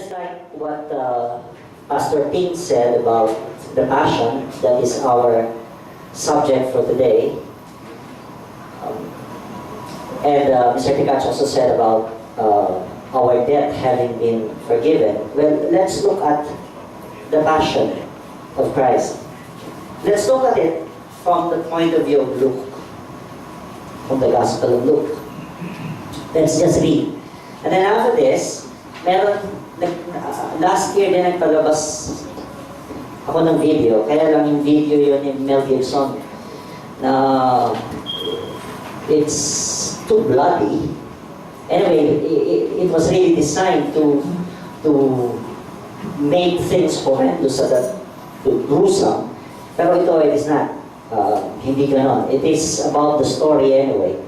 just like what Pastor Tim said about the passion, that is our subject for today. And Mr. Tikach also said about our debt having been forgiven. Well, let's look at the passion of Christ. Let's look at it from the point of view of Luke, from the Gospel of Luke. Let's just read. And then after this, last year din nagpalabas ako ng video. Kaya lang yung video yun ni Mel Gibson na it's too bloody. Anyway, it was really designed to make things horrendous at that, to gruesome. Pero ito, it is not. Hindi ganon. It is about the story anyway.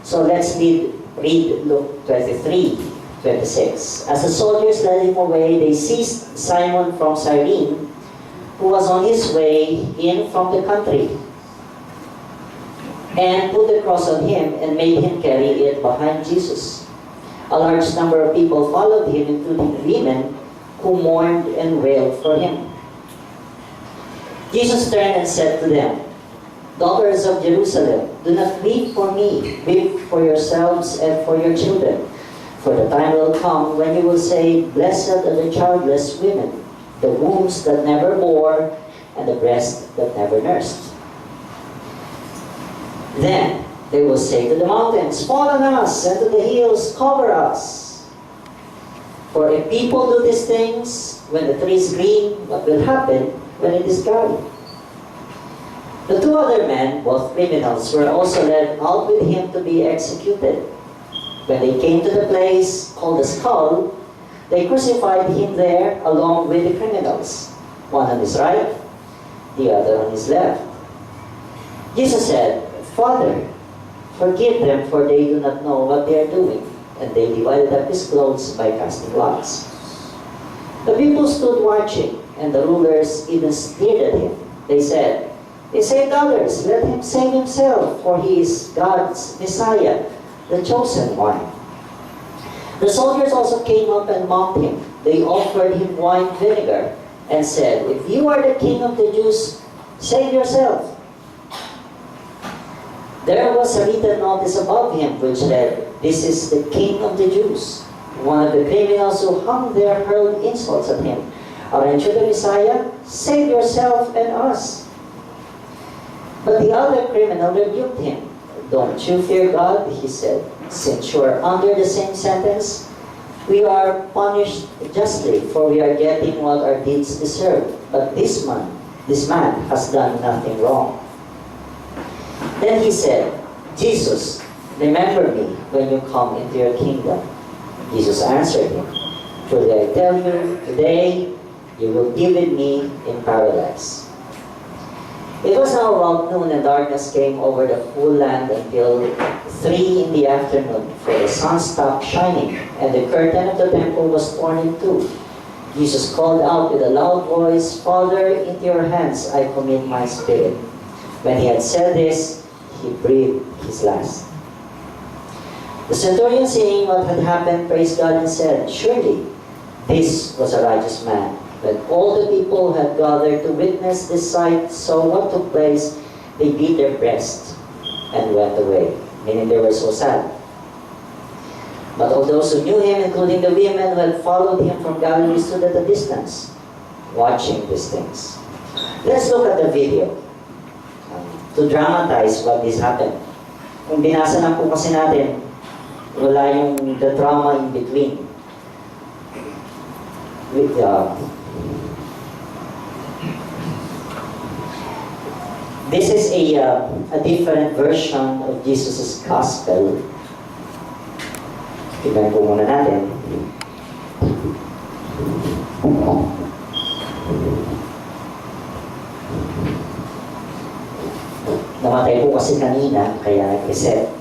So let's read Luke 23:26. As the soldiers led him away, they seized Simon from Cyrene, who was on his way in from the country, and put the cross on him and made him carry it behind Jesus. A large number of people followed him, including women who mourned and wailed for him. Jesus turned and said to them, "Daughters of Jerusalem, do not weep for me, weep for yourselves and for your children. For the time will come when you will say, Blessed are the childless women, the wombs that never bore, and the breasts that never nursed. Then they will say to the mountains, Fall on us, and to the hills, cover us. For if people do these things when the tree is green, what will happen when it is dry?" The two other men, both criminals, were also led out with him to be executed. When they came to the place called the Skull, they crucified him there along with the criminals, one on his right, the other on his left. Jesus said, "Father, forgive them, for they do not know what they are doing." And they divided up his clothes by casting lots. The people stood watching, and the rulers even sneered at him. They said, "He saved others, let him save himself, for he is God's Messiah, the chosen one." The soldiers also came up and mocked him. They offered him wine vinegar and said, "If you are the king of the Jews, save yourself." There was a written notice above him which read, "This is the King of the Jews." One of the criminals who hung there hurled insults at him. "Aren't you the Messiah? Save yourself and us." But the other criminal rebuked him. "Don't you fear God," he said, "since you are under the same sentence? We are punished justly, for we are getting what our deeds deserve. But this man has done nothing wrong." Then he said, "Jesus, remember me when you come into your kingdom." Jesus answered him, "Truly I tell you, today you will be with me in paradise." It was now about noon, and darkness came over the whole land until 3 in the afternoon, for the sun stopped shining, and the curtain of the temple was torn in two. Jesus called out with a loud voice, "Father, into your hands I commit my spirit." When he had said this, he breathed his last. The centurion, seeing what had happened, praised God and said, "Surely this was a righteous man." When all the people had gathered to witness this sight, saw what took place, they beat their breasts and went away, meaning they were so sad. But all those who knew him, including the women who had followed him from Galilee, stood at a distance, watching these things. Let's look at the video to dramatize what this happened. Kung binasa na po kasi natin, wala yung the drama in between. This is a different version of Jesus' gospel. Tignan po muna natin. Namatay po kasi kanina, kaya nag-reset.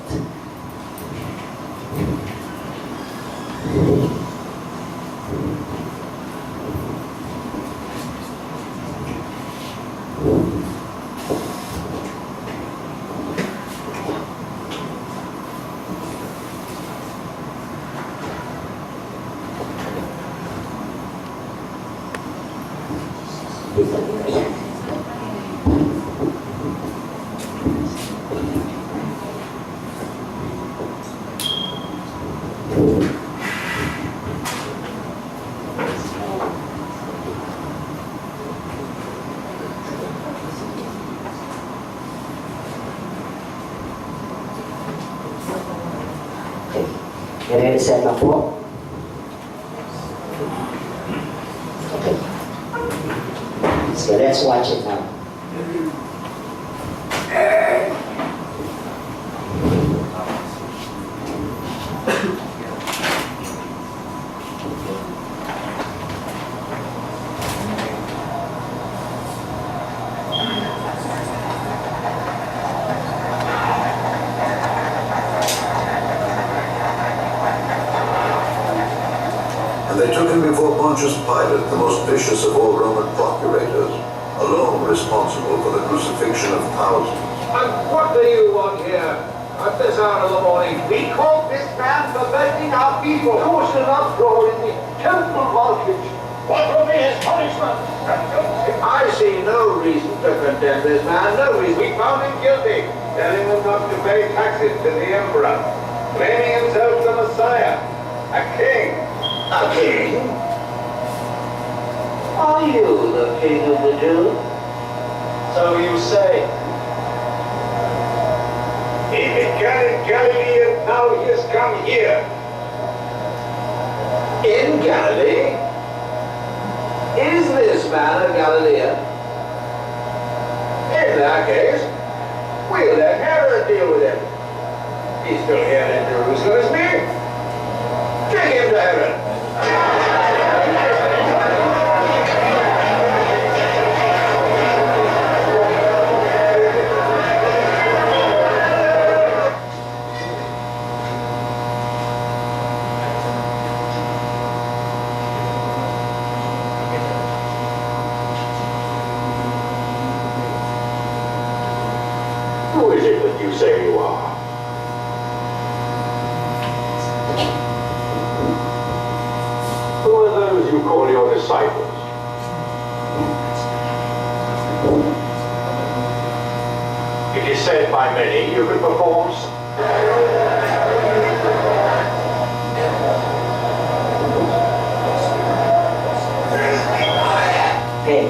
I-reset lang po. Okay. So let's watch it now. And they took him before Pontius Pilate, the most vicious of all Roman procurators, alone responsible for the crucifixion of thousands. And what do you want here at this hour of the morning? We caught this man perverting our people, causing an uproar in the temple market. What will be his punishment? I see no reason to condemn this man, no reason. We found him guilty, telling them not to pay taxes to the emperor, claiming himself the Messiah, a king. A king? Are you the king of the Jews? So you say. He began in Galilee and now he has come here. In Galilee? Is this man a Galilean? In that case, we'll let Herod deal with him. He's still here in Jerusalem, isn't he? Take him to Herod. Who is it that you say you are? Who are those you call your disciples? It is said by many you can perform. Okay.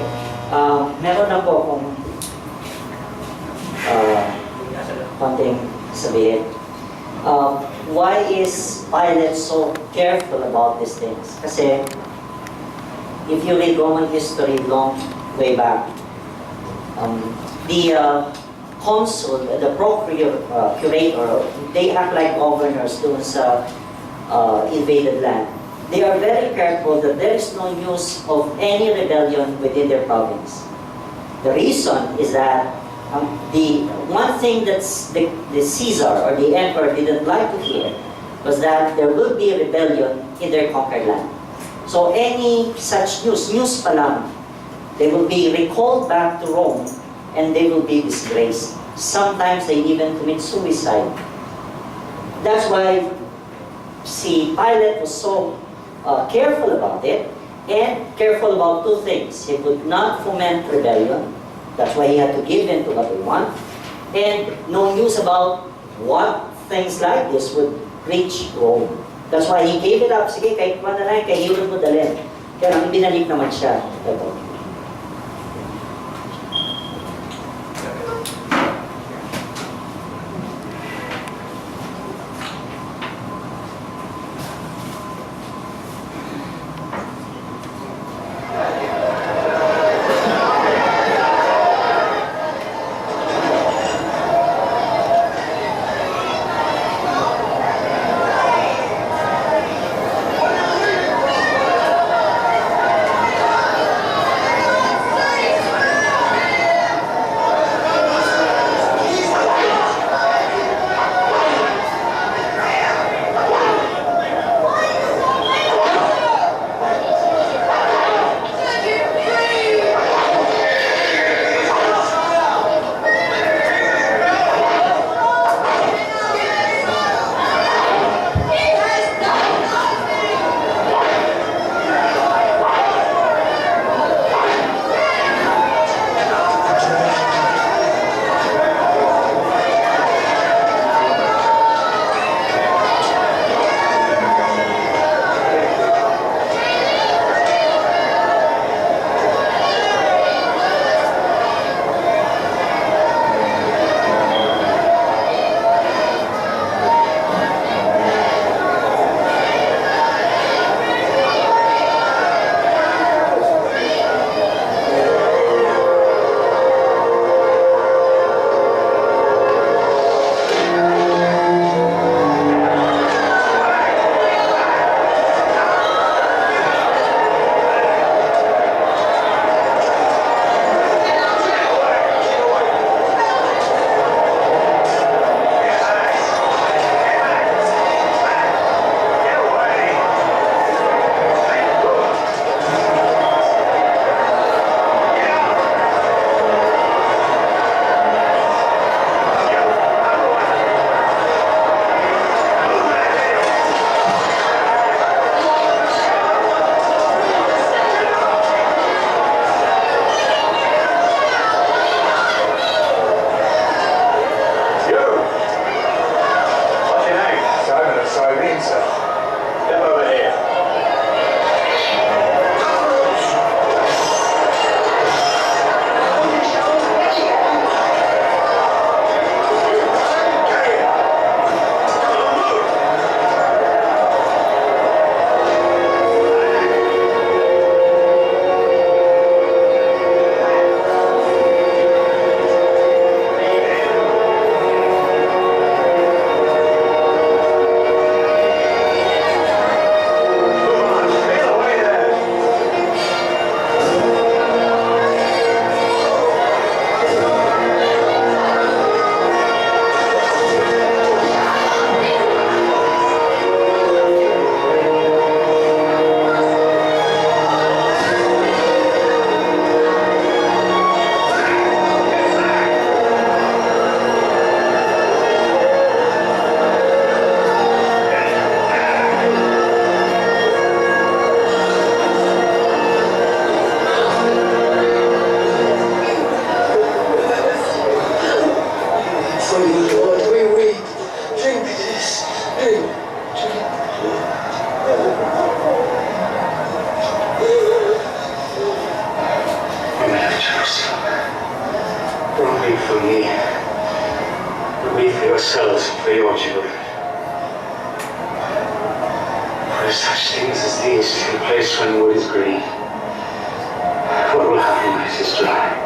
Meron na po akong konting sabihin. Why is Pilate so careful about these things? Kasi, if you read Roman history long way back, the consul, the procurator, they act like governors doon sa invaded land. They are very careful that there is no news of any rebellion within their province. The reason is that the one thing that the Caesar or the emperor didn't like to hear was that there will be a rebellion in their conquered land. So any such news pa lang, they will be recalled back to Rome and they will be disgraced. Sometimes they even commit suicide. That's why Pilate was so careful about it, and careful about two things. He could not foment rebellion. That's why he had to give in to what they want. And no news about what things like this would reach Rome. That's why he gave it up. Sige, kahit man na lang, kay Herod mo dalhin. Kaya lang, binalik naman siya. Ito. yourselves and for your children. For if such things as these take place when wood is green, what will happen when it is dry?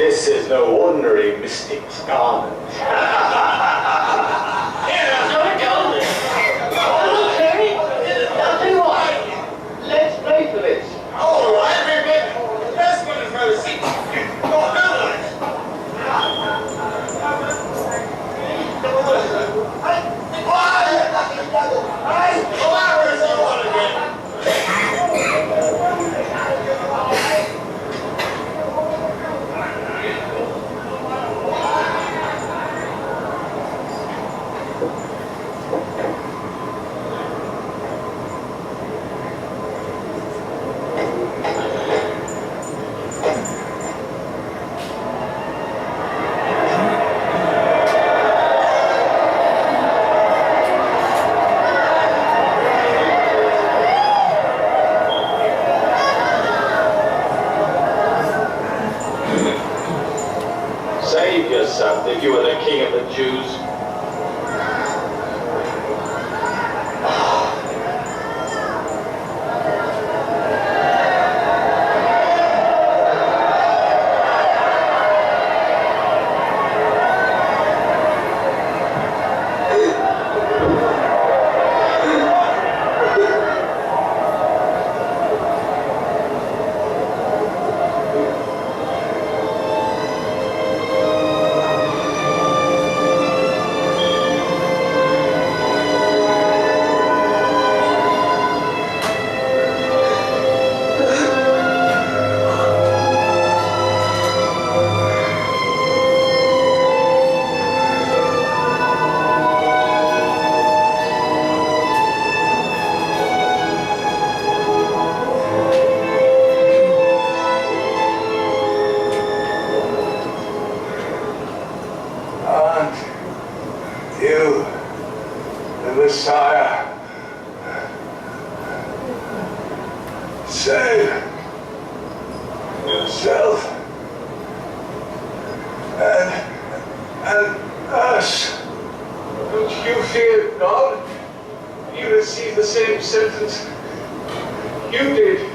This is no ordinary mystic's garment. Here, I've got a garment. Oh, Terry, I'll tell you what. Let's pay for this. All right, baby. The best one is no secret. Got another. yourself if you were the king of the Jews? You, the Messiah, save yourself and us. Don't you fear God? You receive the same sentence you did,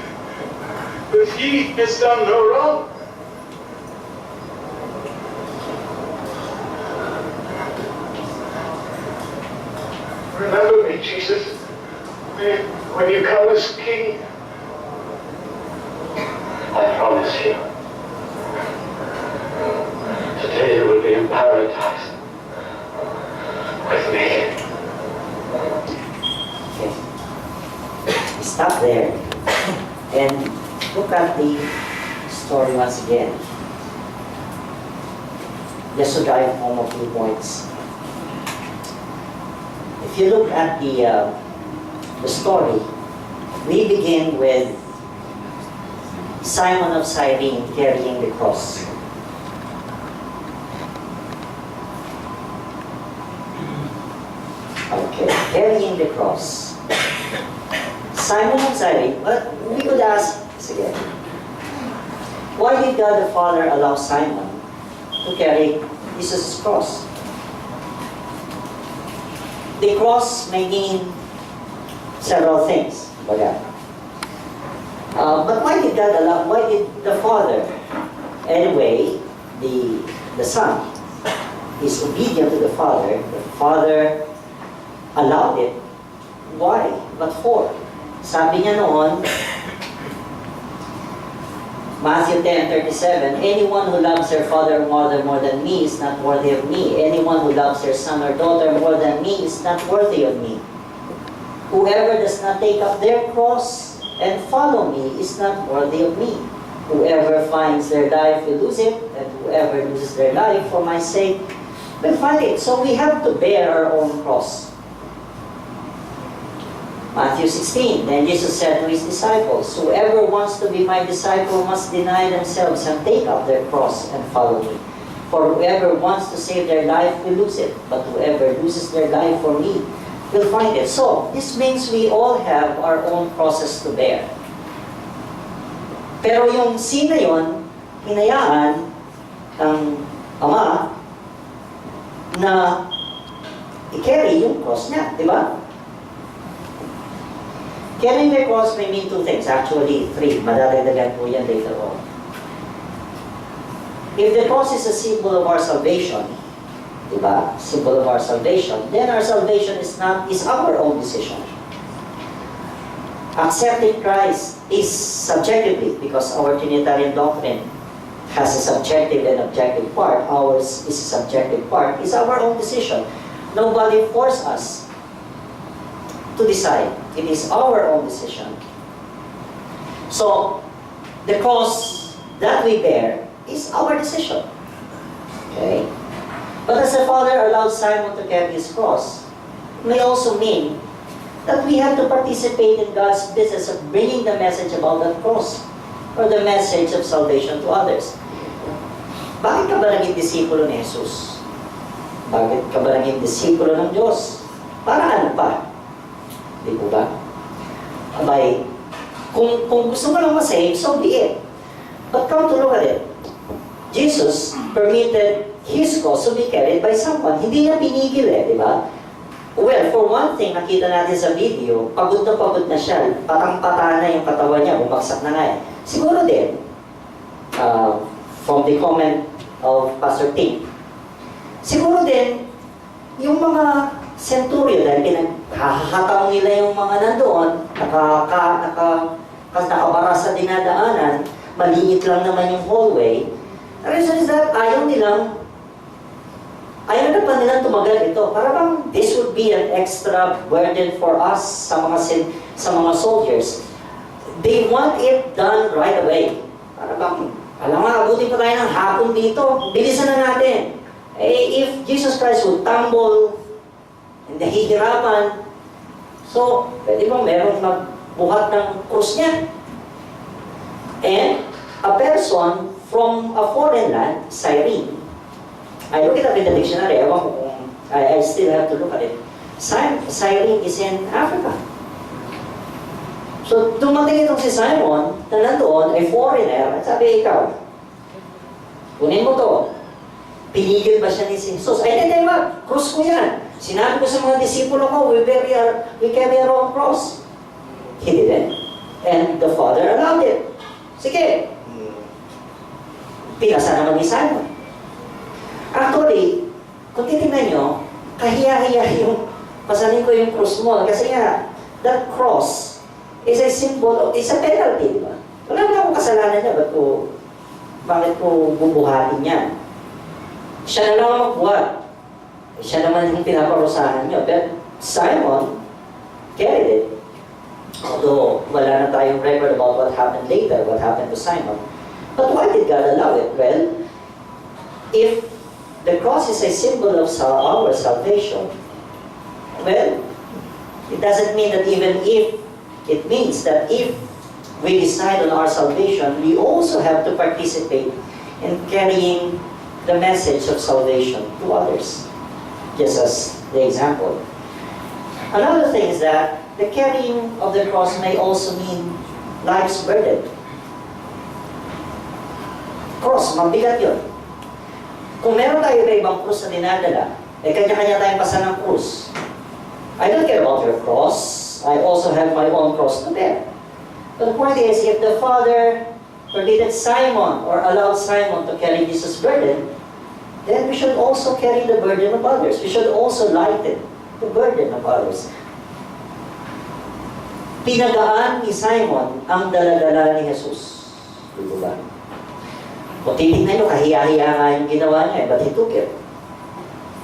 but he has done no wrong. Remember me, Jesus, when you come as King. I promise you, today you will be in paradise with me. Okay. Stop there and look at the story once again. Just to drive home a few points. If you look at the story, we begin with Simon of Cyrene carrying the cross. Okay, carrying the cross. Simon of Cyrene, but we could ask this again. Why did God the Father allow Simon to carry Jesus' cross? The cross may mean several things. But why did God allow, why did the Father? Anyway, the Son is obedient to the Father. The Father allowed it. Why? What for? Sabi niya noon, Matthew 10:37, anyone who loves their father or mother more than me is not worthy of me. Anyone who loves their son or daughter more than me is not worthy of me. Whoever does not take up their cross and follow me is not worthy of me. Whoever finds their life will lose it, and whoever loses their life for my sake will find it. So we have to bear our own cross. Matthew 16, then Jesus said to his disciples, whoever wants to be my disciple must deny themselves and take up their cross and follow me. For whoever wants to save their life will lose it, but whoever loses their life for me will find it. So, this means we all have our own crosses to bear. Pero yung scene na yun, hinayaan ng Ama na i-carry yung cross niya, di ba? Carrying the cross may mean two things, actually three. Madadagdagan po yan later on. If the cross is a symbol of our salvation, diba? Symbol of our salvation, then our salvation is our own decision. Accepting Christ is subjectively, because our Trinitarian doctrine has a subjective and objective part. Ours is a subjective part. It's our own decision. Nobody forced us to decide. It is our own decision. So, the cross that we bear is our decision. Okay? But as the Father allowed Simon to carry his cross, it may also mean that we have to participate in God's business of bringing the message about that cross, or the message of salvation to others. Bakit ka ba naging disipulo ni Jesus? Bakit ka ba naging disipulo ng Diyos? Para ano pa? Di po ba? Abay, kung gusto mo lang masave, so be it. But come to look at it. Jesus permitted his cross to be carried by someone. Hindi niya pinigil di ba? Well, for one thing, nakita natin sa video, pagod na siya. Patang-pata na yung katawan niya, bumagsak na nga Siguro din, from the comment of Pastor Tim, siguro din, yung mga centurion, dahil pinaghahatang nila yung mga nandoon, nakabara sa dinadaanan, maliit lang naman yung hallway. The reason is that ayaw na pa nilang tumagal ito. Para bang this would be an extra burden for us sa mga soldiers. They want it done right away. Para bang, alam nga, abutin pa tayo ng hapon dito. Bilisan na natin. If Jesus Christ would tumble, and nahihirapan, so, pwede bang meron magbuhat ng krus niya? And a person from a foreign land, Cyrene, I look it up in the dictionary, ewan ko kung I still have to look at it. Cyrene is in Africa. So, dumating itong si Simon, na nandoon, ay foreigner, at sabi, ikaw, kunin mo to. Pinigil ba siya ni Jesus? Ay, hindi, cross ko yan. Sinabi ko sa mga disipulo ko, we carry our own cross. He didn't. And the Father allowed it. Sige. Pinasa naman ni Simon. Actually, kung titignan nyo, kahiya-hiya yung pasanin ko yung cross mo. Kasi nga, that cross is a symbol of, it's a penalty, diba? Wala na akong kasalanan niya, bakit ko bubuhatin yan? Siya na lang ang magbuhat. Siya naman yung pinaparusahan niyo. But Simon carried it. Although, wala na tayong record about what happened later, what happened to Simon. But why did God allow it? Well, if the cross is a symbol of our salvation, well, it doesn't mean that even if, it means that if we decide on our salvation, we also have to participate in carrying the message of salvation to others. Just as the example. Another thing is that the carrying of the cross may also mean life's burden. Cross, mabigat yun. Kung meron tayo na ibang krus na dinadala, kanya-kanya tayong pasa ng krus. I don't care about your cross. I also have my own cross to bear. But the point is, if the Father permitted Simon or allowed Simon to carry Jesus' burden, then we should also carry the burden of others. We should also lighten the burden of others. Pinagaan ni Simon ang daladala ni Jesus. Dito ba? Kung titignan nyo, kahiya-hiya nga yung ginawa niya, but he took it.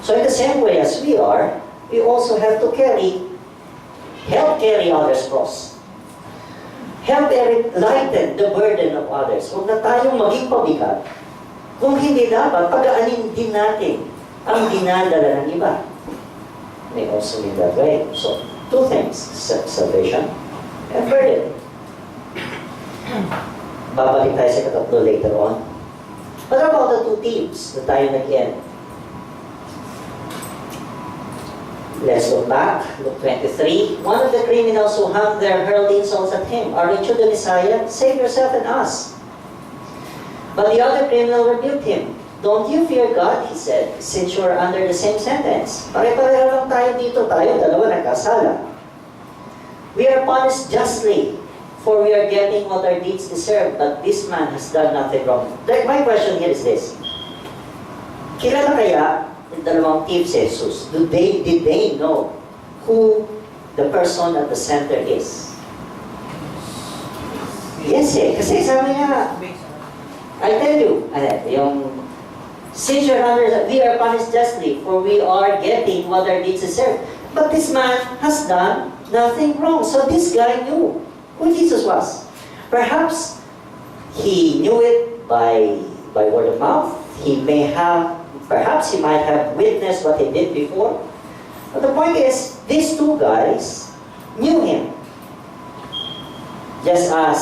So in the same way as we are, we also have to help carry others' cross. Help lighten the burden of others. Huwag na tayong maging pabigat. Kung hindi dapat, pagaanin din natin ang dinadala ng iba. May also mean that way. So, two things. Salvation and burden. Babalik tayo sa katatlo later on. What about the two teams na tayo nag-end? Let's look back. Look 23. One of the criminals who hung there hurled insults at him. Aren't you the Messiah? Save yourself and us. But the other criminal rebuked him. Don't you fear God, he said, since you are under the same sentence. Pare-pareho lang tayo dito. Tayo, dalawa nagkasala. We are punished justly, for we are getting what our deeds deserve, but this man has done nothing wrong. My question here is this. Kilala kaya yung dalawang thieves si Jesus? Did they know who the person at the center is? Yes kasi sabi niya, I tell you, since you're under, we are punished justly, for we are getting what our deeds deserve. But this man has done nothing wrong. So this guy knew who Jesus was. Perhaps he knew it by word of mouth. Perhaps he might have witnessed what he did before. But the point is, these two guys knew him. Just as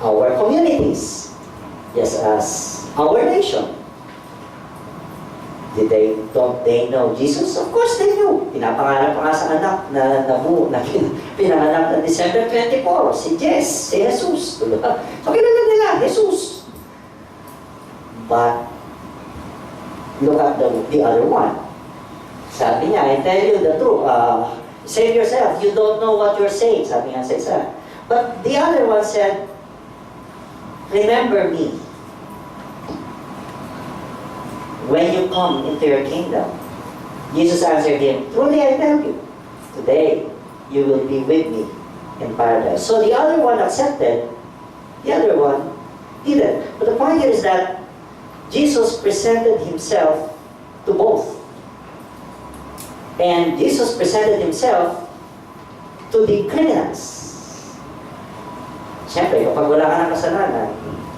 our communities, just as our nation. Don't they know Jesus? Of course they knew. Pinapangalan pa nga sa anak na pinanganak na December 24, si Jess, si Jesus. So kilala nila, Jesus. But look at the other one. Sabi niya, I tell you the truth. Save yourself. You don't know what you're saying. Sabi nga sa isa. But the other one said, remember me when you come into your kingdom. Jesus answered him, truly I tell you, today you will be with me in paradise. So the other one accepted, the other one didn't. But the point here is that Jesus presented himself to both. And Jesus presented himself to the criminals. Siyempre, kapag wala ka ng kasalanan,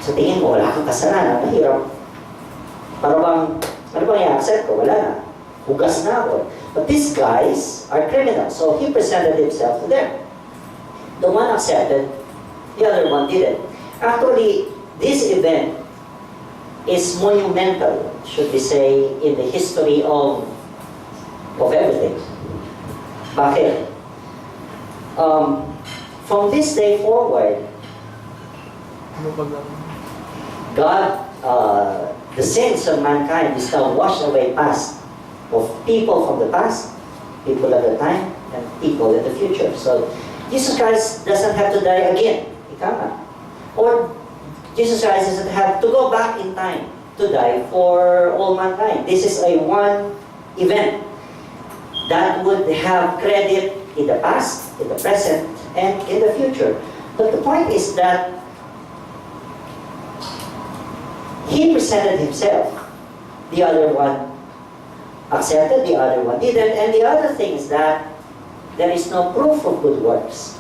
sa tingin mo wala kang kasalanan, mahirap. Para bang, ano bang i-accept ko? Wala na. Hugas na ako. But these guys are criminals, so he presented himself to them. The one accepted, the other one didn't. Actually, this event is monumental, should we say, in the history of everything. Bakit? From this day forward, God, the sins of mankind is now washed away past, of people from the past, people at the time, and people in the future. So, Jesus Christ doesn't have to die again. Ika nga. Or, Jesus Christ doesn't have to go back in time to die for all mankind. This is a one event that would have credit in the past, in the present, and in the future. But the point is that he presented himself. The other one accepted, the other one didn't. And the other thing is that there is no proof of good works.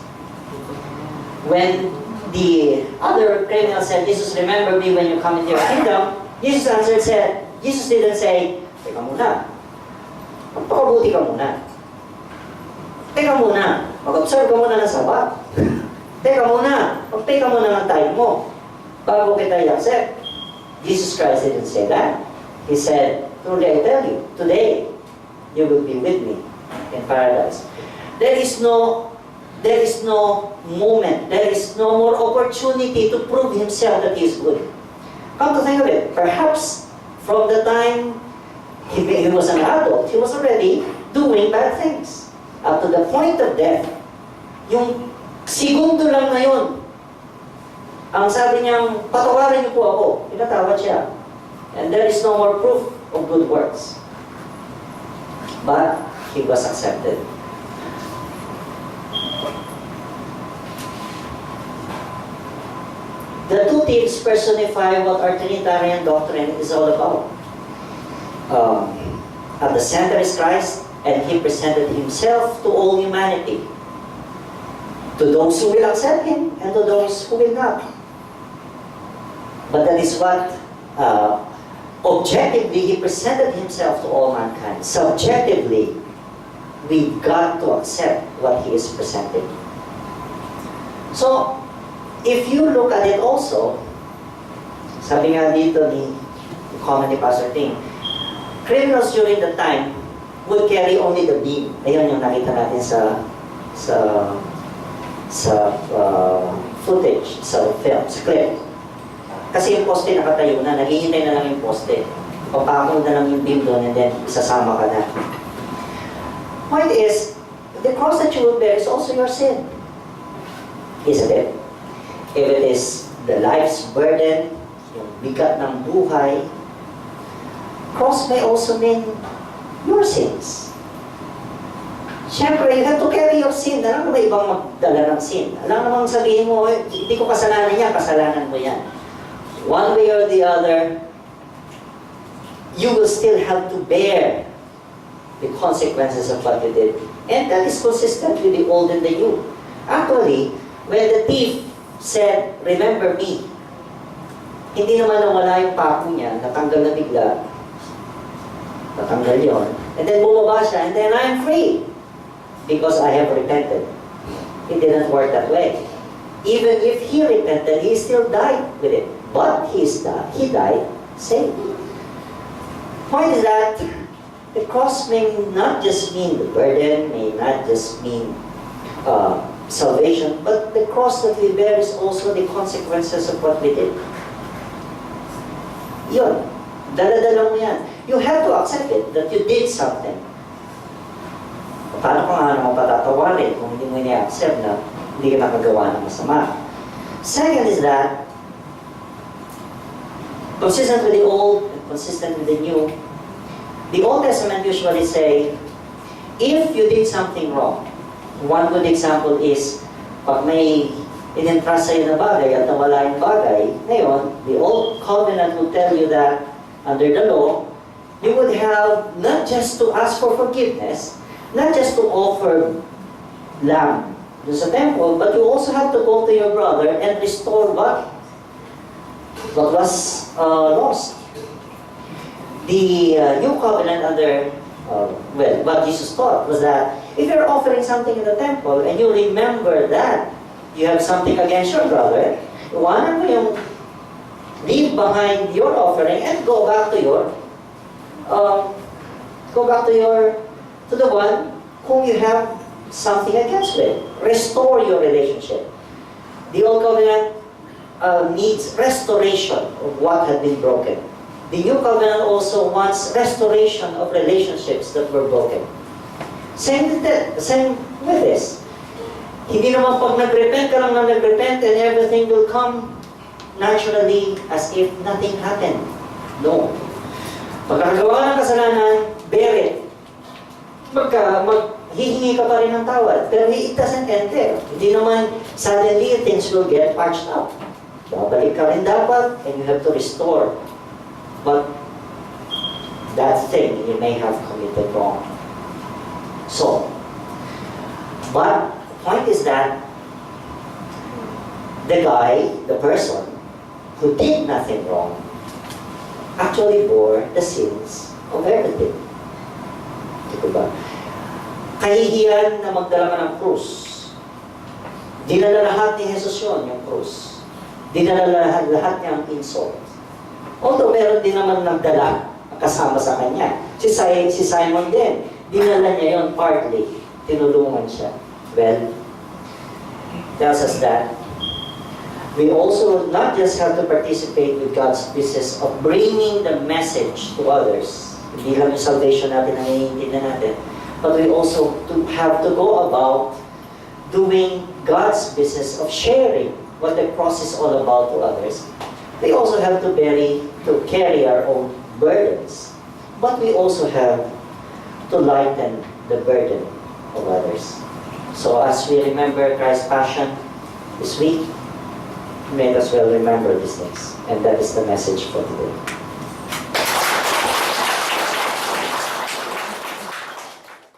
When the other criminal said, Jesus, remember me when you come into your kingdom, Jesus answered, Jesus didn't say, teka muna, magpakabuti ka muna. Teka muna, mag-observe ka muna ng sabat. Teka muna, mag-pay ka muna ng time mo bago kita i-accept. Jesus Christ didn't say that. He said, truly I tell you, today you will be with me in paradise. There is no moment, there is no more opportunity to prove himself that he is good. Come to think of it, perhaps from the time he was an adult, he was already doing bad things. Up to the point of death, yung segundo lang na yun, ang sabi niyang, patawarin niyo po ako. Pinatawad siya. And there is no more proof of good works. But he was accepted. The two teams personify what our Trinitarian doctrine is all about. At the center is Christ, and he presented himself to all humanity. To those who will accept him, and to those who will not. But that is what, objectively, he presented himself to all mankind. Subjectively, we got to accept what he is presenting. So, if you look at it also, sabi nga dito ni comment ni Pastor Ting, criminals during the time would carry only the beam. Ayun yung nakita natin sa footage, sa film, sa clip. Kasi yung poste nakatayo na, naghihintay na lang yung poste. Papakol na lang yung beam doon and then isasama ka na. Point is, the cross that you will bear is also your sin. Isn't it? If it is the life's burden, yung bigat ng buhay, cross may also mean your sins. Siyempre, you have to carry your sin. Alam mo ba ibang magdala ng sin? Alam namang sabihin mo, hindi ko kasalanan yan, kasalanan mo yan. One way or the other, you will still have to bear the consequences of what you did. And that is consistent with the old and the new. Actually, when the thief said, remember me, hindi naman nawala yung pako niya, natanggal na bigla. Natanggal yun. And then bumaba siya, and then I'm free. Because I have repented. It didn't work that way. Even if he repented, he still died with it. But he died saved. Point is that the cross may not just mean the burden, may not just mean salvation, but the cross that we bear is also the consequences of what we did. Yun. Dala-dala mo yan. you have to accept it, that you did something. Paano ka nga naman patatawarin kung hindi mo i-accept na hindi ka nakagawa ng masama? Second is that, consistent with the Old and consistent with the New, the Old Testament usually say, if you did something wrong, one good example is, pag may in-entrust sa'yo na bagay at nawala yung bagay, ngayon, the Old Covenant will tell you that under the law, you would have not just to ask for forgiveness, not just to offer lamb to the temple, but you also have to go to your brother and restore what was lost. The New Covenant under, what Jesus taught was that if you're offering something in the temple and you remember that you have something against your brother, iwanan mo yung leave behind your offering and go back to the one whom you have something against with. Restore your relationship. The Old Covenant needs restoration of what had been broken. The New Covenant also wants restoration of relationships that were broken. Same with this. Hindi naman pag nag-repent ka lang na nag-repent and everything will come naturally as if nothing happened. No. Pagkagawa ng kasalanan, bear it. Hihingi ka pa rin ng tawad, pero it doesn't end there. Hindi naman suddenly things will get patched up. Babalik ka rin dapat, and you have to restore but that thing you may have committed wrong. So, but the point is that the person who did nothing wrong, actually bore the sins of everything. Diba? Kahihiyan na magdala ka ng krus. Dinala lahat ni Jesus yun, yung krus. Dinala lahat niya ang insult. Although meron din naman nagdala kasama sa kanya. Si Simon din, dinala niya yun partly. Tinulungan siya. Well, tells us that we also not just have to participate with God's business of bringing the message to others. Hindi lang yung salvation natin ang naiintindihan natin. But we also have to go about doing God's business of sharing what the cross is all about to others. We also have to carry our own burdens. But we also have to lighten the burden of others. So as we remember Christ's Passion this week, may as well remember these things. And that is the message for today.